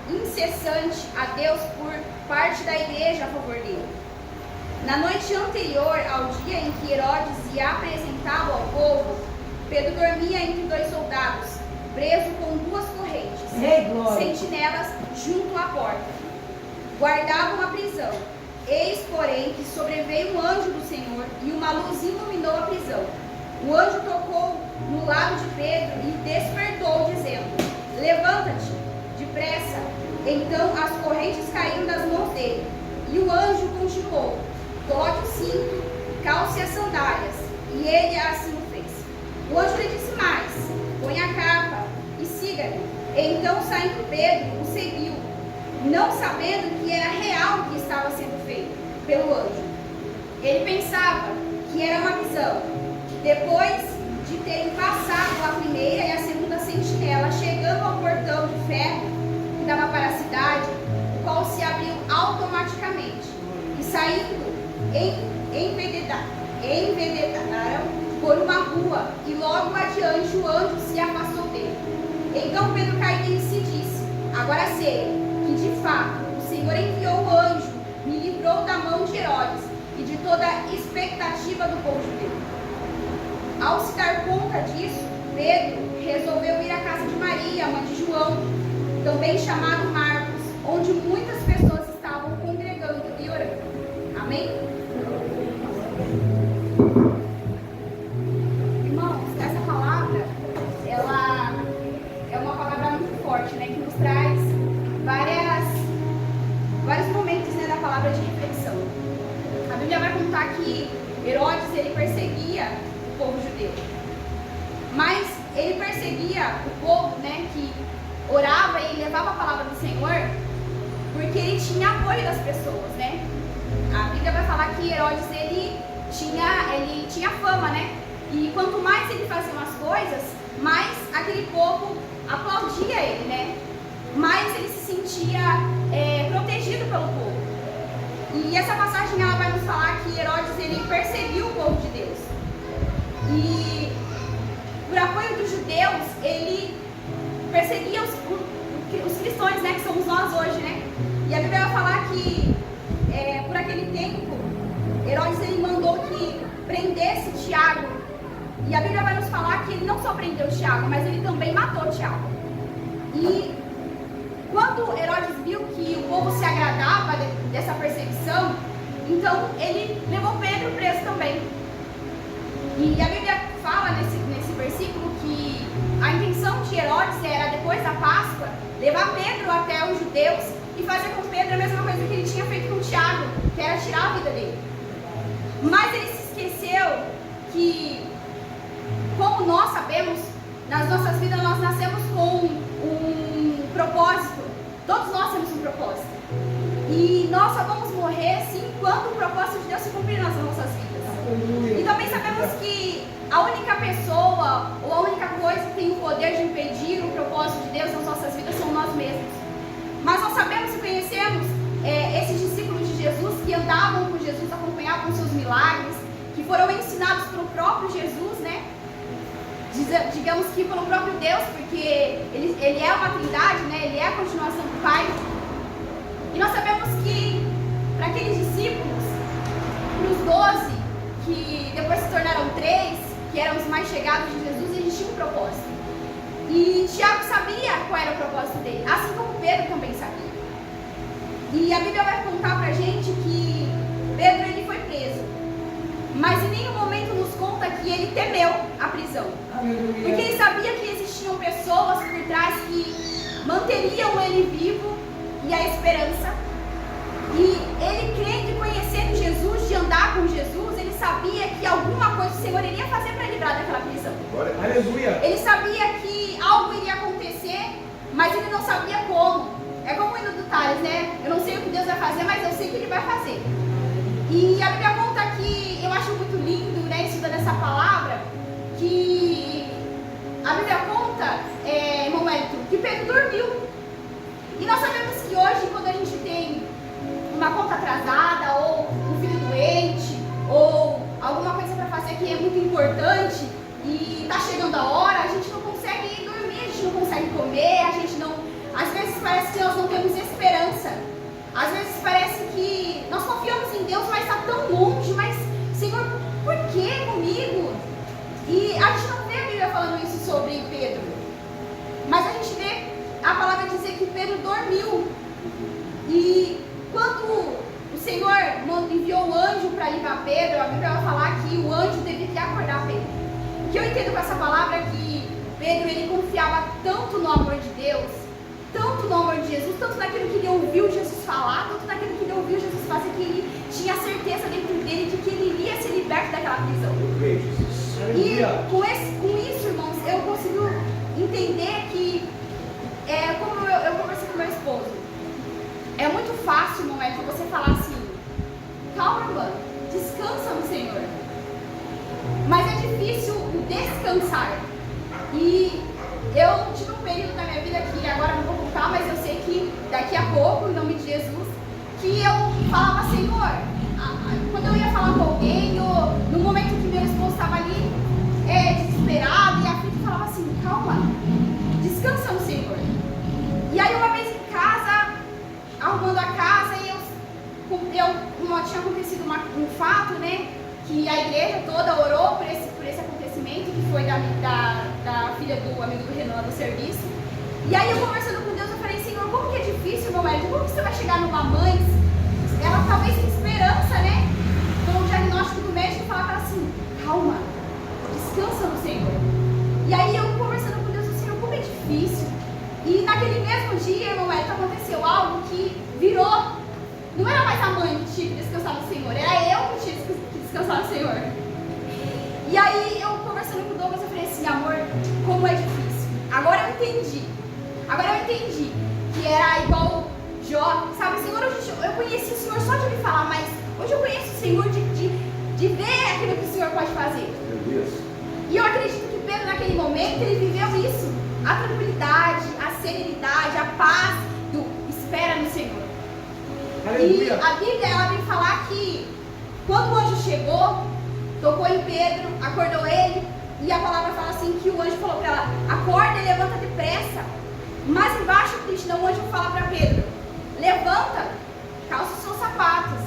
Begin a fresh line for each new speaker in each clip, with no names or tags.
incessante a Deus por parte da igreja a favor dele. Na noite anterior ao dia em que Herodes ia apresentá-lo ao povo, Pedro dormia entre dois soldados, preso com duas correntes, sentinelas junto à porta. Guardavam a prisão. Eis, porém, que sobreveio um anjo do Senhor e uma luz iluminou a prisão. O anjo tocou no lado de Pedro e despertou, dizendo: levanta-te, depressa. Então as correntes caíram das mãos dele. E o anjo continuou: coloque o cinto, calce as sandálias. E ele assim o fez. O anjo lhe disse mais: põe a capa e siga-me. Então, saindo Pedro, o seguiu, não sabendo que era real o que estava sendo feito pelo anjo. Ele pensava que era uma visão. Depois de terem passado a primeira e a segunda sentinela, chegando ao portão de ferro que dava para a cidade, o qual se abriu automaticamente, e saindo, enveredaram por uma rua, e logo adiante o anjo se afastou dele. Então Pedro caiu e se disse: agora sei que de fato o Senhor enviou o anjo, me livrou da mão de Herodes e de toda a expectativa do povo judeu. Ao se dar conta disso, Pedro resolveu ir à casa de Maria, mãe de João, também chamado Marcos, onde muitas pessoas estavam congregando e orando. Amém? Irmãos, essa palavra, ela é uma palavra muito forte, né, que nos traz vários momentos, né, da palavra de reflexão. A Bíblia vai contar que Herodes, ele perseguia o povo judeu, mas ele perseguia o povo, né, que orava e levava a palavra do Senhor, porque ele tinha apoio das pessoas, né? A Bíblia vai falar que Herodes, ele tinha fama, né? E quanto mais ele fazia as coisas, mais aquele povo aplaudia ele, né? Mais ele se sentia protegido pelo povo. E essa passagem, ela vai nos falar que Herodes, ele perseguiu o povo de Deus. E por apoio dos judeus, ele perseguia os cristãos, né, que somos nós hoje, né? E a Bíblia vai falar que por aquele tempo, Herodes, ele mandou que prendesse Tiago. E a Bíblia vai nos falar que ele não só prendeu Tiago, mas ele também matou Tiago. E quando Herodes viu que o povo se agradava dessa perseguição, então ele levou Pedro preso também. E a Bíblia fala nesse versículo que a intenção de Herodes era, depois da Páscoa, levar Pedro até os judeus e fazer com Pedro a mesma coisa que ele tinha feito com Tiago, que era tirar a vida dele. Mas ele se esqueceu que, como nós sabemos, nas nossas vidas nós nascemos com um propósito. Todos nós temos um propósito. E nós só vamos morrer sim quando o propósito de Deus se cumprir nas nossas vidas. E também sabemos que a única pessoa ou a única coisa que tem o poder de impedir o propósito de Deus nas nossas vidas são nós mesmos. Mas nós sabemos e conhecemos esses discípulos de Jesus que andavam com Jesus, acompanhavam os seus milagres, que foram ensinados pelo próprio Jesus, né? Digamos que pelo próprio Deus, porque ele é uma trindade, né? Ele é a continuação do Pai. E nós sabemos que para aqueles discípulos, para os 12, que depois se tornaram 3, que eram os mais chegados de Jesus, existia um propósito. E Tiago sabia qual era o propósito dele, assim como Pedro também sabia. E a Bíblia vai contar pra gente que Pedro, ele foi preso, mas em nenhum momento nos conta que ele temeu a prisão. Porque ele sabia que existiam pessoas por trás que manteriam ele vivo e a esperança. E ele, crendo e conhecendo Jesus, de andar com Jesus, ele sabia que alguma coisa o Senhor iria fazer para livrar daquela prisão.
Aleluia.
Ele sabia que algo iria acontecer, mas ele não sabia como. É como o hino do Thales, né? Eu não sei o que Deus vai fazer, mas eu sei que Ele vai fazer. E a Bíblia conta que, eu acho muito lindo, né, estudando essa palavra, que a Bíblia conta, irmão Wellington, que Pedro dormiu. E nós sabemos que hoje, quando a gente tem uma conta atrasada, ou um filho doente, ou alguma coisa para fazer que é muito importante, e está chegando a hora, a gente não consegue dormir, a gente não consegue comer, a gente não... Às vezes parece que nós nós não temos esperança. Às vezes parece que nós confiamos em Deus, mas está tão longe. Mas, Senhor, por que comigo? E a gente não vê a Bíblia falando isso sobre Pedro. Mas a gente vê a palavra dizer que Pedro dormiu. E quando o Senhor enviou o anjo para livrar Pedro, a Bíblia vai falar que o anjo teve que acordar Pedro. O que eu entendo com essa palavra é que Pedro, ele confiava tanto no amor de Deus, tanto no amor de Jesus, tanto naquilo que ele ouviu Jesus falar, tanto naquilo que ele ouviu Jesus fazer, que ele tinha certeza dentro dele de que ele iria ser liberto daquela prisão. E com isso, irmãos, eu consigo entender que, como eu conversei com meu esposo, é muito fácil, não é, que você falar assim, calma, descansa no Senhor. Mas é difícil o descansar. E eu tive um período na minha vida que agora não vou contar, mas eu sei que daqui a pouco, em nome de Jesus, que eu falava, Senhor, quando eu ia falar com alguém, ou no momento que meu esposo estava ali desesperado e aflito, eu falava assim, calma, descansa no Senhor. E aí uma vez em casa, arrumando a casa, e tinha acontecido um fato, né, que a igreja toda orou por esse acontecimento, que foi da filha do amigo do Renan do serviço. E aí eu conversando com Deus, eu falei, Senhor, como que é difícil, meu marido, como que você vai chegar numa mãe, ela talvez sem esperança, né, com o diagnóstico do médico, e falar para ela assim, calma, descansa no Senhor. E aí eu conversando com Deus, eu, Senhor, como é difícil. E naquele mesmo dia, meu marido, aconteceu algo que virou, não era mais a mãe que tinha que descansar no Senhor, era eu que tinha que descansar no Senhor. E aí eu conversando com o Douglas, eu falei assim, amor, como é difícil. Agora eu entendi que era igual Jó, sabe, Senhor, eu conheci o Senhor só de me falar, mas hoje eu conheço o Senhor de ver aquilo que o Senhor pode fazer. E eu acredito que Pedro naquele momento, ele viveu isso, a tranquilidade, a serenidade, a paz do espera no Senhor. Aleluia. E a Bíblia, ela vem falar que quando o anjo chegou, tocou em Pedro, acordou ele, e a palavra fala assim, que o anjo falou para ela, acorda e levanta depressa. Mas embaixo, Cristo, o anjo fala para Pedro, levanta, calça os seus sapatos,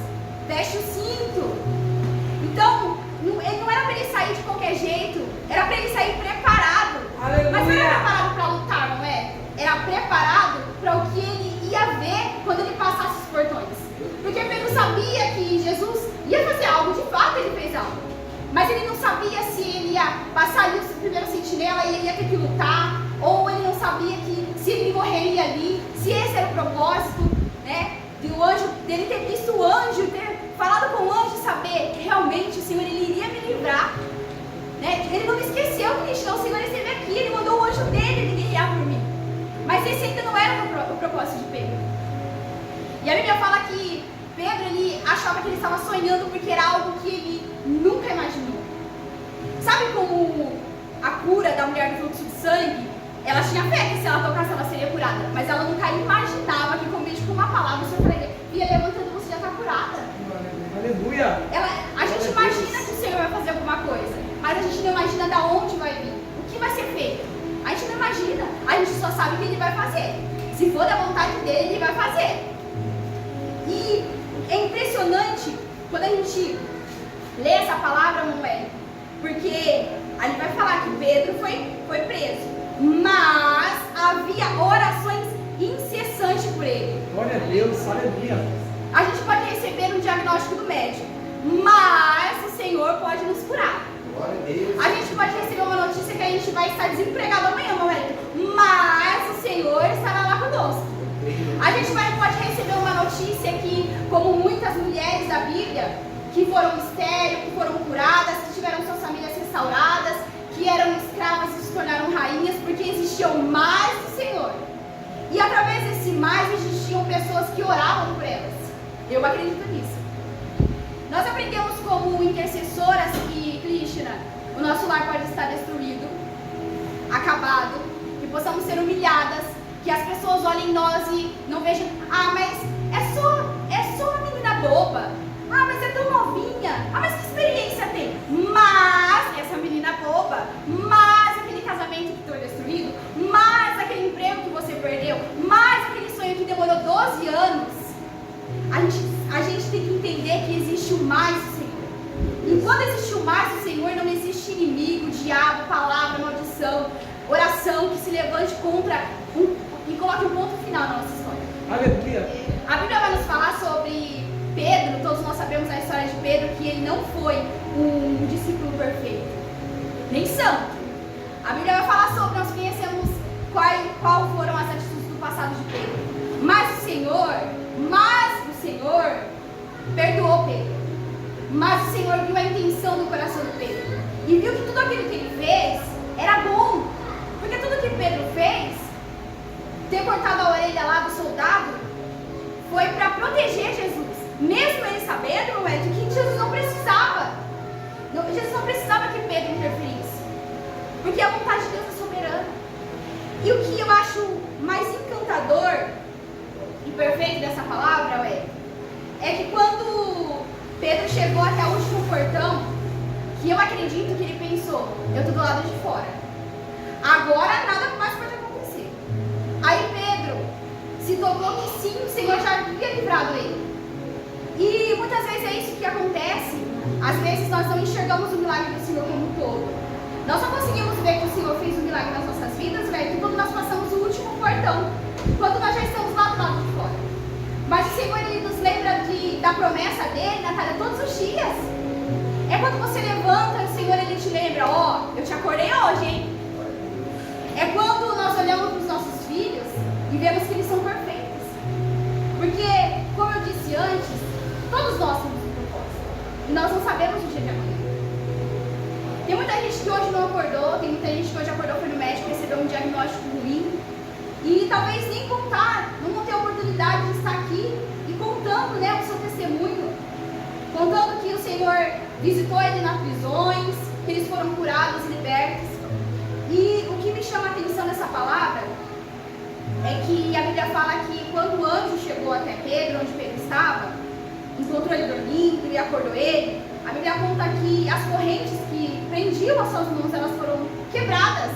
veste o cinto. Então, ele não era para ele sair de qualquer jeito, era para ele sair preparado. Aleluia. Mas não era preparado para lutar, não é? Era preparado para o que ele ia ver quando ele passasse os portões. Porque Pedro sabia que Jesus ia fazer algo, de fato ele fez algo. Mas ele não sabia se ele ia passar ali o primeiro sentinela e ele ia ter que lutar, ou ele não sabia que se ele morreria ali, se esse era o propósito, né? Do anjo, dele ter visto o anjo, ter falado com o anjo e saber que realmente o Senhor ele iria me livrar. Né? Ele não me esqueceu, Cristo, o Senhor esteve aqui, ele mandou o anjo dele, ele guerrear por mim. Mas esse ainda não era o propósito de Pedro. E a Bíblia fala que Pedro, ele achava que ele estava sonhando porque era algo que ele nunca imaginou. Sabe como a cura da mulher do fluxo de sangue, ela tinha fé que se ela tocasse ela seria curada, mas ela nunca imaginava que com uma palavra o Senhor falaria, via levantando, você já está curada.
Aleluia!
A gente imagina que o Senhor vai fazer alguma coisa, mas a gente não imagina de onde vai vir, o que vai ser feito. A gente não imagina, a gente só sabe o que ele vai fazer. Se for da vontade dele, ele vai fazer. E é impressionante quando a gente lê essa palavra, não é? Porque ali vai falar que Pedro foi preso, mas havia orações incessantes por ele.
Glória a Deus, aleluia.
A gente pode receber um diagnóstico do médico, mas o Senhor pode nos curar.
Glória a Deus.
A gente pode receber uma notícia que a gente vai estar desempregado amanhã, meu marido, mas o Senhor estará lá conosco. A gente pode receber uma notícia que, como muitas mulheres da Bíblia, que foram estéreis, que foram curadas, que tiveram suas famílias restauradas, que eram escravas e se tornaram rainhas, porque existiam mais do Senhor. E através desse mais existiam pessoas que oravam por elas. Eu acredito nisso. Nós aprendemos como intercessoras que, Krishna, o nosso lar pode estar destruído, acabado, que possamos ser humilhadas, que as pessoas olhem em nós e não vejam, mas é só uma menina boba, mas é tão novinha, mas que experiência tem? Mas essa menina boba, mas aquele casamento que foi destruído, mas aquele emprego que você perdeu, mas aquele sonho que demorou final na nossa história.
Aleluia.
A Bíblia vai nos falar sobre Pedro. Todos nós sabemos a história de Pedro, que ele não foi um discípulo perfeito, nem santo. A Bíblia vai falar sobre, nós conhecemos qual foram as atitudes do passado de Pedro. Mas o Senhor perdoou Pedro. Mas o Senhor viu a intenção do coração de Pedro e viu que tudo aquilo que ele fez era bom. Porque tudo que Pedro fez, ter cortado a orelha lá do soldado, foi para proteger Jesus. Mesmo ele sabendo, que Jesus não precisava. Jesus não precisava que Pedro interferisse. Porque a vontade de Deus é soberana. E o que eu acho mais encantador e perfeito dessa palavra é que quando Pedro chegou até o último portão, que eu acredito que ele pensou, eu estou do lado de fora, agora nada mais pode acontecer. Aí Pedro se tocou que sim, o Senhor já havia livrado ele. E muitas vezes é isso que acontece. Às vezes nós não enxergamos o milagre do Senhor como um todo. Nós só conseguimos ver que o Senhor fez um milagre nas nossas vidas, quando nós passamos o último portão, quando nós já estamos lá do lado de fora. Mas o Senhor, Ele nos lembra da promessa dEle, Natália, todos os dias. É quando você levanta, o Senhor, Ele te lembra, eu te acordei hoje, hein? É quando nós olhamos para os nossos filhos e vemos que eles são perfeitos. Porque, como eu disse antes, todos nós temos um propósito. E nós não sabemos o dia de amanhã. Tem muita gente que hoje não acordou, tem muita gente que hoje acordou, foi no médico, recebeu um diagnóstico ruim. E talvez nem não ter a oportunidade de estar aqui e contando, o seu testemunho. Contando que o Senhor visitou ele nas prisões, que eles foram curados e libertos. E o que me chama a atenção nessa palavra é que a Bíblia fala que quando o anjo chegou até Pedro, onde Pedro estava, encontrou ele dormindo e acordou ele, a Bíblia conta que as correntes que prendiam as suas mãos, elas foram quebradas.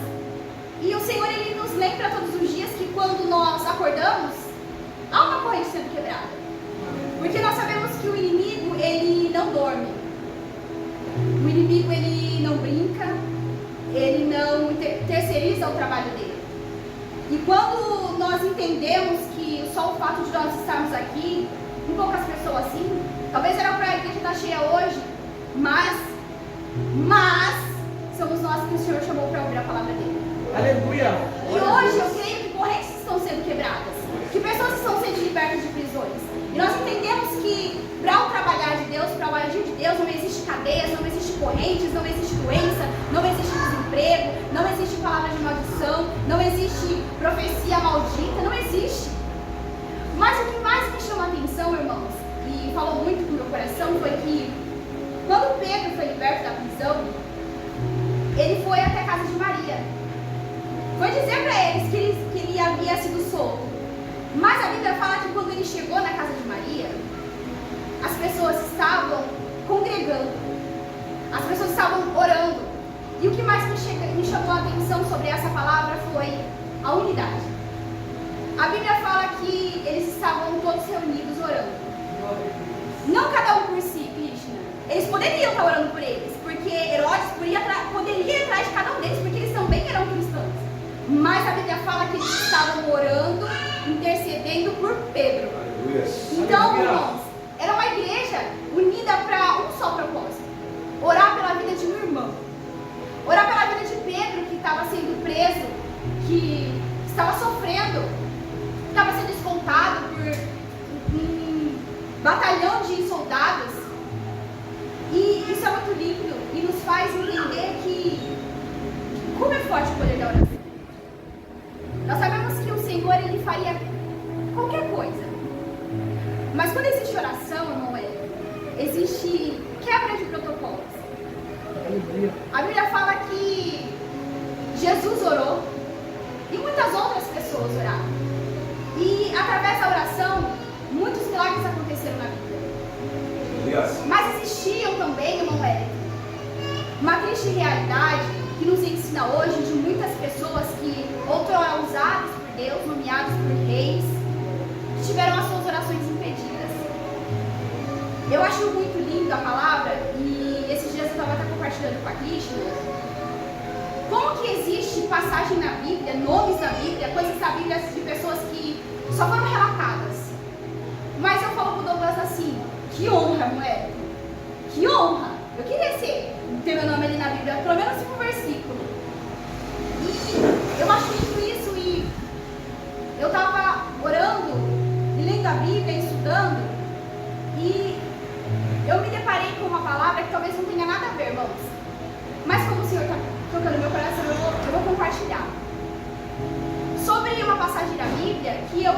E o Senhor, Ele nos lembra todos os dias que quando nós acordamos, há uma corrente sendo quebrada. Porque nós sabemos que o inimigo, ele não dorme. O inimigo, ele não brinca, ele não terceiriza o trabalho dele. E quando nós entendemos que só o fato de nós estarmos aqui, com poucas pessoas assim, talvez era para a igreja estar cheia hoje, mas somos nós que o Senhor chamou para ouvir a palavra dele.
Aleluia.
E hoje eu creio que correntes estão sendo quebradas, que pessoas estão sendo libertas de prisões. E nós entendemos que para o trabalhar de Deus, para o agir de Deus, não existe cadeias, não existe correntes, não existe doença, não existe desemprego, não existe palavra de maldição, não existe profecia maldita, não existe. Mas o que mais me chama a atenção, irmãos, e falou muito com o meu coração, foi que quando Pedro foi liberto da prisão, ele foi até a casa de Maria. Foi dizer para eles que ele havia sido solto. Mas a Bíblia fala que quando ele chegou na casa de Maria, as pessoas estavam congregando. As pessoas estavam orando. E o que mais me chamou a atenção sobre essa palavra foi a unidade. A Bíblia fala que eles estavam todos reunidos orando. Não cada um por si, Krishna. Eles poderiam estar orando por eles, porque Herodes poderia ir atrás de cada um deles, porque eles também eram cristãos. Mas a Bíblia fala que eles estavam orando, intercedendo por Pedro. Então, irmãos, era uma igreja unida para um só propósito: orar pela vida de um irmão. Orar pela vida de Pedro, que estava sendo preso, que estava sofrendo, estava sendo escoltado por um batalhão de soldados. E isso é muito lindo e nos faz entender que como é forte o poder da oração. Nós sabemos que o Senhor, Ele faria qualquer coisa. Mas quando existe oração, não é? Existe quebra de protocolos. A Bíblia fala que Jesus orou e muitas outras pessoas oraram. E através da oração, muitos milagres aconteceram na Bíblia. Mas existiam também, irmão Hélio, uma triste realidade que nos ensina hoje de muitas pessoas que outrora usadas por Deus, nomeados por reis, que tiveram as suas orações impedidas. Eu acho muito lindo a palavra, e esses dias eu estava até compartilhando com a Krishna, como que existe passagem na Bíblia, nomes da Bíblia, coisas da Bíblia de pessoas que só foram relatadas. Mas eu falo pro Douglas assim, que honra, não é? Que honra! Eu queria ter meu nome ali na Bíblia, pelo menos um versículo. E eu acho muito isso, e eu estava orando, e lendo a Bíblia, estudando, e eu me deparei com uma palavra que talvez não tenha nada a ver, irmãos. Mas como o Senhor está tocando no meu coração, eu vou compartilhar. Sobre uma passagem da Bíblia que eu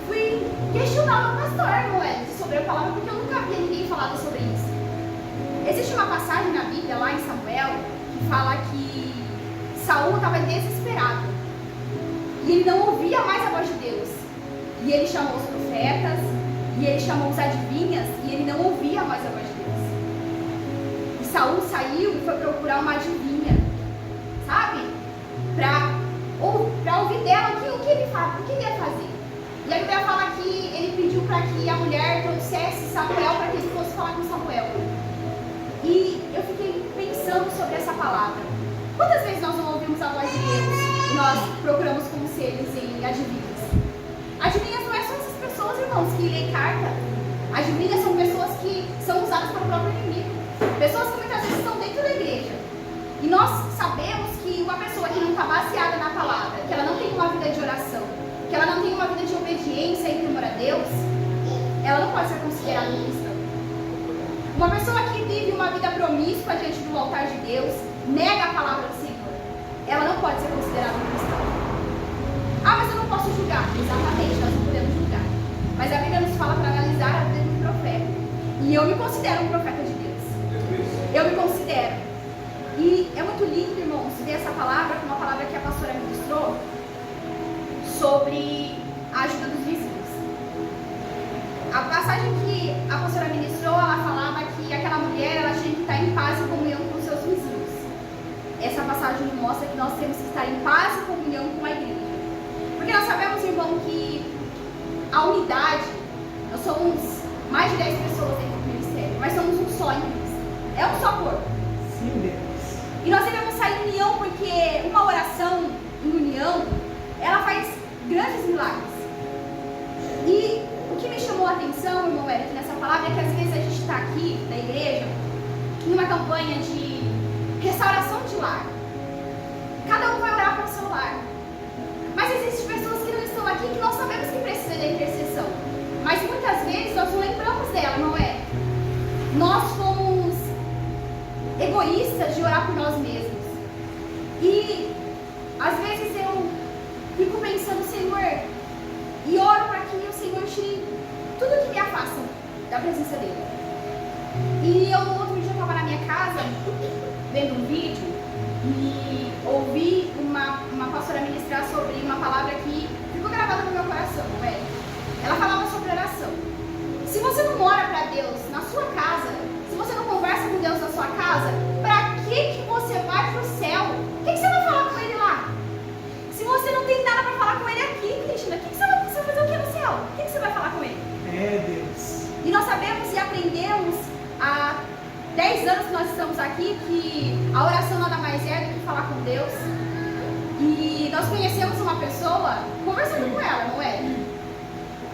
fui questionar o pastor, não é? Sobre a palavra, porque eu nunca havia ninguém falado sobre isso. Existe uma passagem na Bíblia, lá em Samuel, que fala que Saul estava desesperado. E ele não ouvia mais a voz de Deus. E ele chamou os profetas, e ele chamou os adivinhas, e ele não ouvia mais a voz de Deus. E Saul saiu e foi procurar uma adivinha, sabe? Para ouvir dela o que ele faz, o que ele ia fazer. E a Bíblia fala que ele pediu para que a mulher trouxesse Samuel para que ele fosse falar com Samuel. E eu fiquei pensando sobre essa palavra. Quantas vezes nós não ouvimos a voz de Deus e nós procuramos conselhos em adivinhas? Adivinhas não é só essas pessoas, irmãos, que lêem carta. Adivinhas são pessoas que são usadas para o próprio inimigo. Pessoas que muitas vezes estão dentro da igreja. E nós sabemos que uma pessoa que não está baseada na palavra, que ela não tem uma vida de oração, que ela não tem uma vida de obediência e temor a Deus, ela não pode ser considerada um cristão. Uma pessoa que vive uma vida promíscua diante do altar de Deus, nega a palavra do Senhor, ela não pode ser considerada um cristão. Ah, mas eu não posso julgar. Exatamente, nós não podemos julgar. Mas a Bíblia nos fala para analisar a vida de um profeta. E eu me considero um profeta de Deus. Eu me considero. E é muito lindo, irmãos, ver essa palavra, como a palavra que a pastora ministrou, sobre a ajuda dos vizinhos. A passagem que a pastora ministrou, ela falava que aquela mulher, ela tinha que estar em paz e comunhão com os seus vizinhos. Essa passagem mostra que nós temos que estar em paz e comunhão com a igreja. Porque nós sabemos, irmão, que a unidade, nós somos mais de 10 pessoas dentro do ministério, mas somos um só em Cristo. É um só corpo.
Sim, Deus.
E nós devemos sair em união, porque uma oração em união, ela faz grandes milagres. E o que me chamou a atenção, irmão Eric, nessa palavra, é que às vezes a gente está aqui na igreja, numa campanha de restauração de lar. Cada um vai orar para o seu lar. Mas existem pessoas que não estão aqui que nós sabemos que precisam da intercessão. Mas muitas vezes nós não lembramos dela, não é? Nós fomos egoístas de orar por nós mesmos. E às vezes eu fico pensando, Senhor, e oro para que o Senhor tire tudo que me afasta da presença dele. E eu, outro dia, eu estava na minha casa vendo um vídeo e ouvi uma pastora ministrar sobre uma palavra que ficou gravada no meu coração, não é? Ela falava sobre oração. Se você não ora para Deus na sua casa, se você não conversa com Deus na sua casa, para que você vai para o céu? O que você vai falar com Ele lá? Se você não tem nada para falar com Ele aqui, Cristina, você vai fazer o que no céu? O que você vai falar com Ele?
É, Deus.
E nós sabemos e aprendemos há 10 anos que nós estamos aqui que a oração nada mais é do que falar com Deus. E nós conhecemos uma pessoa conversando com ela, não é?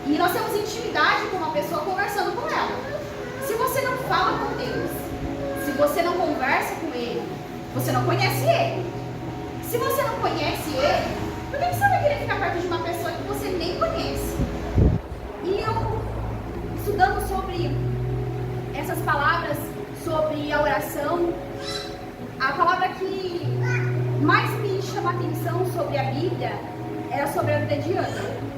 E nós temos intimidade com uma pessoa conversando com ela. Se você não fala com Deus, se você não conversa com Ele, você não conhece Ele. Se você não conhece Ele, por que você vai querer ficar perto de uma pessoa que você nem conhece? E eu, estudando sobre essas palavras, sobre a oração, a palavra que mais me chama a atenção sobre a Bíblia era sobre a vida de Ana.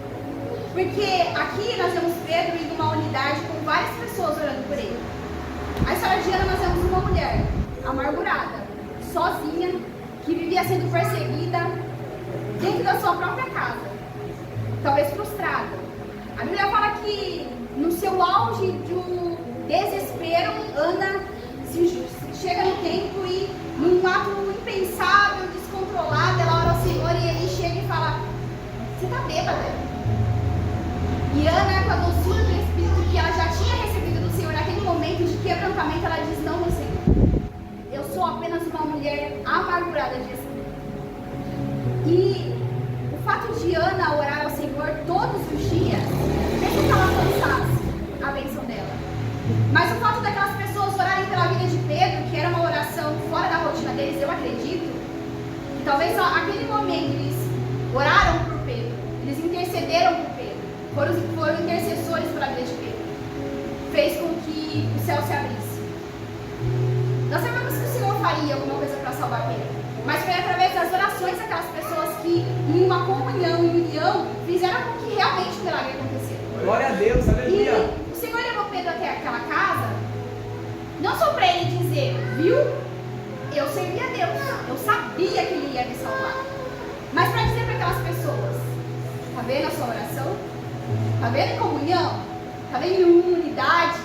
Porque aqui nós vemos Pedro em uma unidade com várias pessoas orando por ele. A história de Ana, nós vemos uma mulher amargurada, sozinha, que vivia sendo perseguida dentro da sua própria casa, talvez frustrada. A Bíblia fala que no seu auge do desespero, Ana chega no templo e, num ato impensável, descontrolado, ela ora ao Senhor e ele chega e fala: você está bêbada? E Ana, com a doçura do Espírito que ela já tinha recebido do Senhor naquele momento de quebrantamento, ela diz: não, meu Senhor, eu sou apenas uma mulher amargurada de espírito. E o fato de Ana orar ao Senhor todos os dias, mesmo que ela alcançasse a bênção dela. Mas o fato daquelas pessoas orarem pela vida de Pedro, que era uma oração fora da rotina deles, eu acredito, que talvez só aquele momento eles oraram por Pedro, eles intercederam por Pedro, foram intercessores pela vida de Pedro, fez com que o céu se abrisse. Nós sabemos que o Senhor faria alguma coisa para salvar Pedro, mas foi através das orações daquelas pessoas que, em uma comunhão, em união, fizeram com que realmente o milagre acontecesse.
Glória a Deus, aleluia.
E o Senhor levou Pedro até aquela casa, não só para ele dizer, viu, eu servia a Deus, eu sabia que ele ia me salvar, mas para dizer para aquelas pessoas, tá vendo a sua oração? Tá vendo em comunhão? Tá vendo em unidade?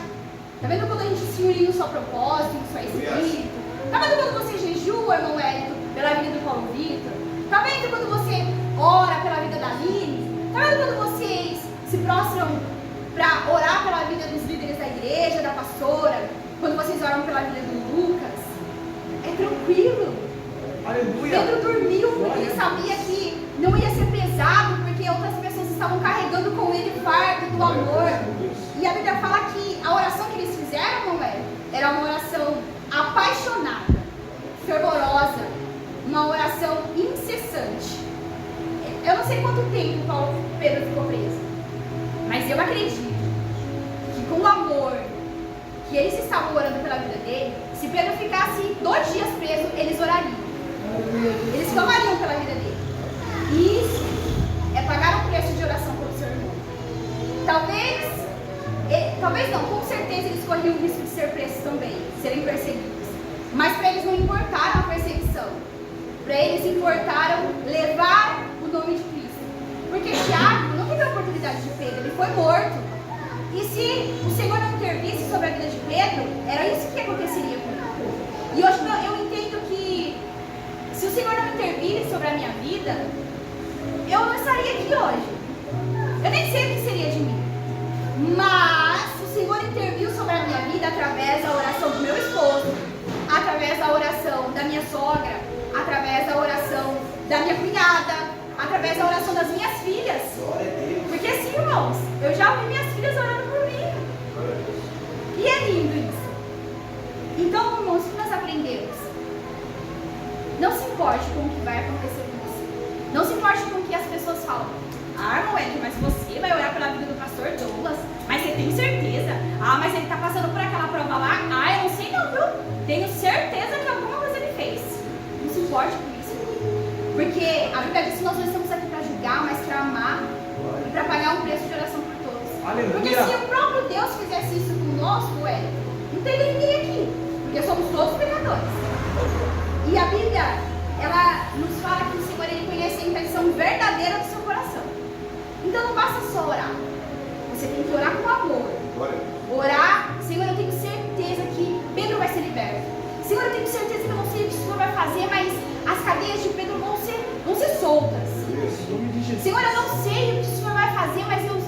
Tá vendo quando a gente se une no seu propósito, no seu espírito? Tá vendo quando você jejua, irmão Hélio, pela vida do Paulo Vitor? Tá vendo quando você ora pela vida da Aline? Tá vendo quando vocês se prostram para orar pela vida dos líderes da igreja, da pastora? Quando vocês oram pela vida do Lucas? É tranquilo.
Aleluia.
Pedro dormiu porque ele sabia que não ia ser pesado, porque outras pessoas estavam carregando com ele o fardo do amor. E a Bíblia fala que a oração que eles fizeram, não é? Era uma oração apaixonada, fervorosa, uma oração incessante. Eu não sei quanto tempo Pedro ficou preso, mas eu acredito que com o amor que eles estavam orando pela vida dele, se Pedro ficasse 2 dias preso, eles orariam. Eles clamariam pela vida dele. E isso é pagar um preço de oração pelo seu irmão. Talvez não, com certeza eles corriam o risco de ser presos também, serem perseguidos. Mas para eles não importaram a perseguição. Para eles importaram levar o nome de Cristo. Porque Tiago não teve a oportunidade de Pedro, ele foi morto. E se o Senhor não intervisse sobre a vida de Pedro, era isso que aconteceria com ele. E hoje eu entendo que se o Senhor não intervisse sobre a minha vida, eu não estaria aqui hoje. Eu nem sei o que seria de mim. Mas o Senhor interviu sobre a minha vida através da oração do meu esposo, através da oração da minha sogra, através da oração da minha cunhada, através da oração das minhas filhas. Porque assim, irmãos, eu já ouvi minhas filhas orando por mim. E é lindo isso. Então, irmãos, o que nós aprendemos? Não se importe com o que vai acontecer com você. Não se importe com o que as pessoas falam. Ah, irmão Ed, mas você vai orar pela vida do pastor Douglas? Mas você tem certeza? Ah, mas ele está passando por aquela prova lá? Ah, eu não sei não, viu? Tenho certeza que alguma coisa ele fez. Não se importe com isso. Porque a Bíblia diz que nós não estamos aqui para julgar, mas para amar e para pagar um preço de oração por todos.
Aleluia.
Porque se o próprio Deus fizesse isso conosco, não teria ninguém aqui. Porque somos todos pecadores. E a Bíblia, ela nos fala que o Senhor, ele conhece a intenção verdadeira do seu coração. Então não basta só orar. Você tem que orar com amor. Orar, Senhor, eu tenho certeza que Pedro vai ser liberto. Senhor, eu tenho certeza que eu não sei o que o Senhor vai fazer, mas as cadeias de Pedro vão ser soltas. Senhor, eu não sei o que o Senhor vai fazer, mas eu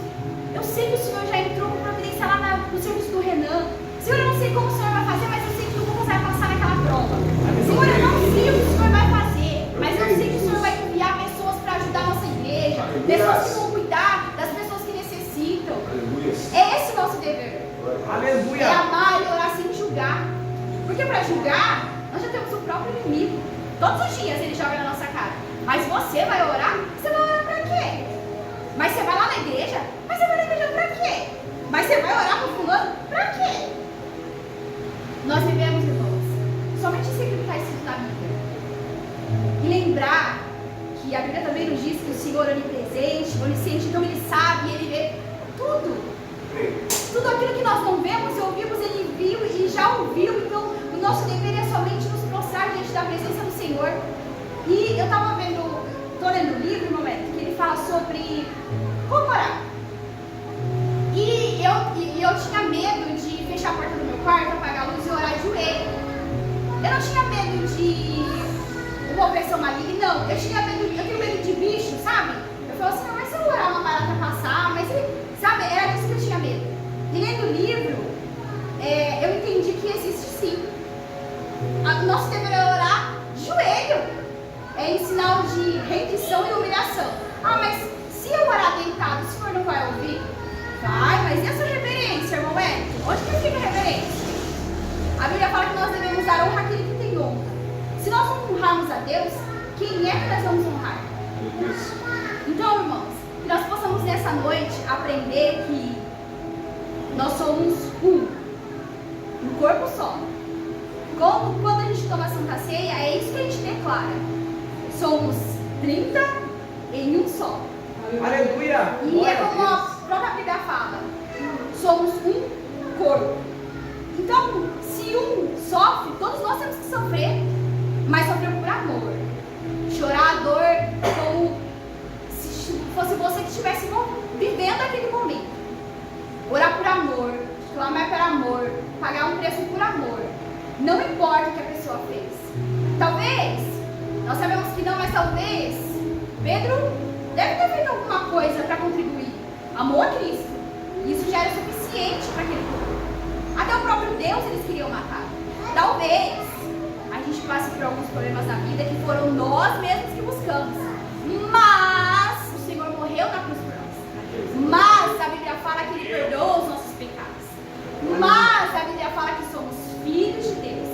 sei que o Senhor já entrou com providência lá no serviço do Renan. Senhor, eu não sei como o Senhor vai fazer, mas eu sei que o Lucas vai passar naquela prova. Senhor, eu não sei o que o Senhor vai fazer, mas eu sei que o Senhor vai enviar pessoas para ajudar a nossa igreja, pessoas que vão cuidar das pessoas que necessitam. É esse o nosso dever.
Aleluia.
É amar e orar sem julgar. Porque para julgar, nós já temos o próprio inimigo. Todos os dias ele joga na nossa cara. Mas você vai orar? Você vai orar para quê? Mas você vai lá na igreja? Mas você vai na igreja para quê? Mas você vai orar para fulano? Para quê? Nós vivemos, irmãos, somente seguir o que está escrito na Bíblia. E lembrar que a Bíblia também nos diz que o Senhor é onipresente, onisciente, então ele sabe, ele vê tudo. Tudo aquilo que nós não vemos e ouvimos, ele viu e já ouviu. Então, o nosso dever é somente nos prostrar diante da presença do Senhor. E eu estava estou lendo um livro, no momento, que ele fala sobre como orar. E eu tinha medo de fechar a porta do meu quarto, apagar a luz e orar de joelho. Eu não tinha medo de uma opressão maligna, não. Eu tenho medo de bicho, sabe? Eu falava assim, mas se eu orar uma barata passar, mas sabe, era disso que eu tinha medo. E lendo o livro, eu entendi que existe sim. O nosso dever é orar de joelho. É em sinal de rendição e humilhação. Ah, quem é que nós vamos honrar? Então, irmãos, que nós possamos nessa noite aprender que nós somos um corpo só. Quando a gente toma a Santa Ceia, é isso que a gente declara. Somos 30 em um só.
Aleluia.
E é como a própria Bíblia fala, somos um corpo. Então, se um sofre, todos nós temos que sofrer, mas sofrer por amor. Chorar a dor como se fosse você que estivesse vivendo aquele momento. Orar por amor, clamar por amor, pagar um preço por amor. Não importa o que a pessoa fez. Talvez, nós sabemos que não, mas talvez Pedro deve ter feito alguma coisa para contribuir. Amor a Cristo. Isso já era suficiente para aquele povo. Até o próprio Deus eles queriam matar. Talvez a gente passe por alguns problemas na vida que foram nós mesmos que buscamos. Mas o Senhor morreu na cruz por nós. Mas a Bíblia fala que Ele perdoa os nossos pecados. Mas a Bíblia fala que somos filhos de Deus.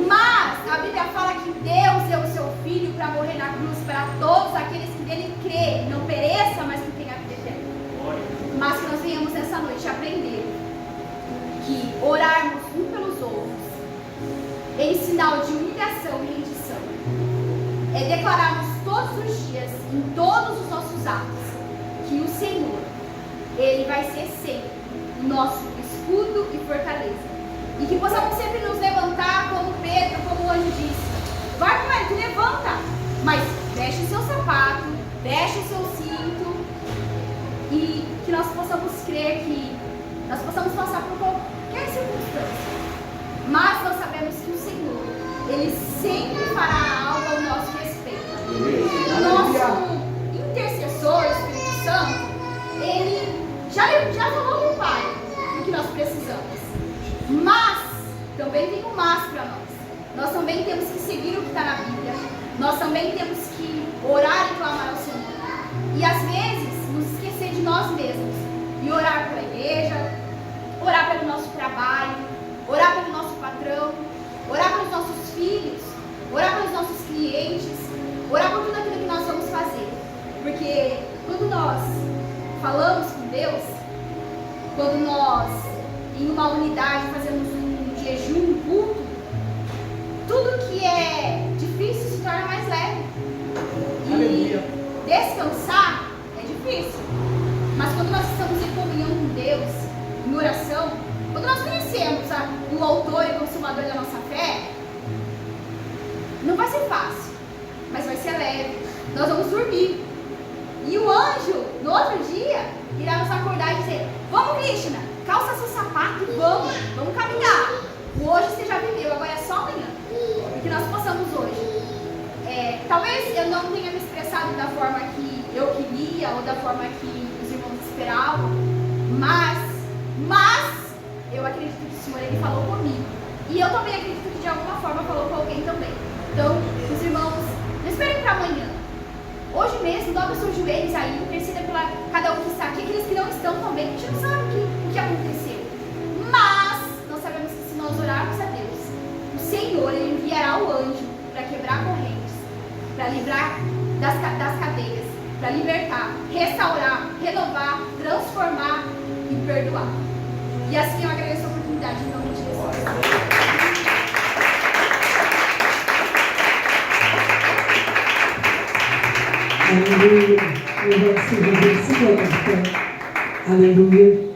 Mas a Bíblia fala que Deus deu o seu Filho para morrer na cruz para todos aqueles que nele crê, não pereça, mas que tenha a vida eterna. Mas que nós venhamos essa noite aprender que orarmos um pelos outros em sinal de humilhação e rendição é declararmos todos os dias, em todos os nossos atos, que o Senhor, Ele vai ser sempre o nosso escudo e fortaleza. E que possamos sempre nos levantar como Pedro, como o anjo disse. Vai, pai, tu levanta, mas veste o seu sapato, veste o seu cinto, e que nós possamos crer que nós possamos passar por qualquer circunstância. Mas nós sabemos que o Senhor, Ele sempre fará algo ao nosso respeito. O nosso intercessor, o Espírito Santo, Ele já falou com o Pai o que nós precisamos. Mas também tem um mas para nós. Nós também temos que seguir o que está na Bíblia. Nós também temos que orar e clamar ao Senhor. E às vezes nos esquecer de nós mesmos e orar pela igreja, orar pelo nosso trabalho, orar pelo nosso patrão, orar pelos nossos filhos, orar pelos nossos clientes, orar por tudo aquilo que nós vamos fazer. Porque quando nós falamos com Deus, quando nós em uma unidade fazemos um jejum, um culto, tudo que é difícil se torna mais leve. E descansar é difícil. Mas quando nós estamos em comunhão com Deus, em oração, quando nós conhecemos o autor e consumador da nossa fé, não vai ser fácil, mas vai ser leve. Nós vamos dormir. E o anjo, no outro dia, irá nos acordar e dizer: vamos, Krishna, calça seu sapato e vamos caminhar. O hoje você já viveu, agora é só amanhã. E que nós possamos hoje. Talvez eu não tenha me expressado da forma que eu queria ou da forma que os irmãos esperavam, mas eu acredito que o Senhor, Ele falou comigo. E eu também acredito que de alguma forma falou com alguém também. Então, os irmãos, não esperem para amanhã. Hoje mesmo, dobra seus joelhos aí, interceda pela cada um que está aqui, aqueles que não estão também, a gente não sabe o que aconteceu. Mas nós sabemos que se nós orarmos a Deus, o Senhor, Ele enviará o anjo para quebrar correntes, para livrar das cadeias, para libertar, restaurar, renovar, transformar e perdoar. E assim eu agradeço a oportunidade em nome de Jesus.
Aleluia. Eu recebo esse Aleluia.